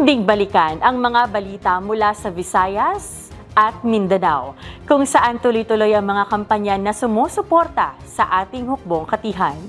Atin ding balikan ang mga balita mula sa Visayas at Mindanao, kung saan tuloy-tuloy ang mga kampanya na sumusuporta sa ating hukbong katihan.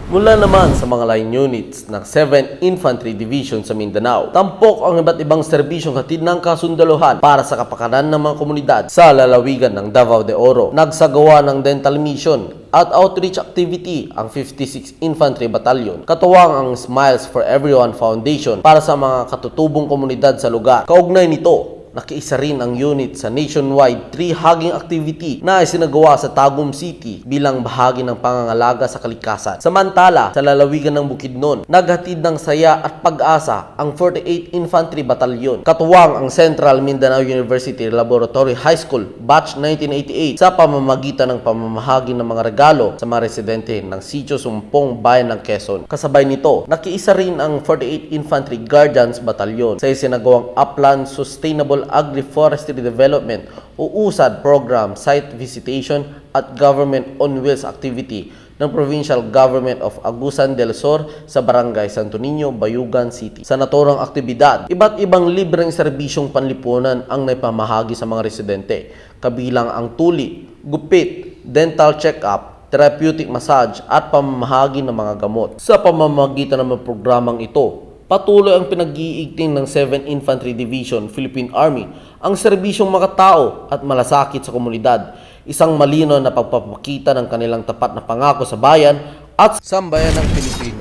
Mula naman sa mga line units ng 7th Infantry Division sa Mindanao, tampok ang iba't ibang serbisyong hatid ng kasundaluhan para sa kapakanan ng mga komunidad sa lalawigan ng Davao de Oro. Nagsagawa ng dental mission at outreach activity ang 56th Infantry Battalion. Katuwang ang Smiles for Everyone Foundation para sa mga katutubong komunidad sa lugar. Kaugnay nito, nakiisa rin ang unit sa nationwide tree hugging activity na isinagawa sa Tagum City bilang bahagi ng pangangalaga sa kalikasan. Samantala, sa lalawigan ng Bukidnon, naghatid ng saya at pag-asa ang 48th Infantry Battalion. Katuwang ang Central Mindanao University Laboratory High School Batch 1988 sa pamamagitan ng pamamahagi ng mga regalo sa mga residente ng Sitio Sumpong, Bayan ng Quezon. Kasabay nito, nakiisa rin ang 48th Infantry Guardians Battalion sa isinagawang Upland Sustainable Agri-Forestry Development o USAD program, site visitation at government on wheels activity ng Provincial Government of Agusan del Sur sa Barangay Santo Niño, Bayugan City. Sa naturang aktibidad, iba't ibang libreng serbisyong panlipunan ang naipamahagi sa mga residente, kabilang ang tuli, gupit, dental check-up, therapeutic massage at pamamahagi ng mga gamot. Sa pamamagitan ng mga programang ito, patuloy ang pinag-iigting ng 7th Infantry Division, Philippine Army, ang serbisyong makatao at malasakit sa komunidad, isang malinaw na pagpapakita ng kanilang tapat na pangako sa bayan at sambayan ng Pilipino.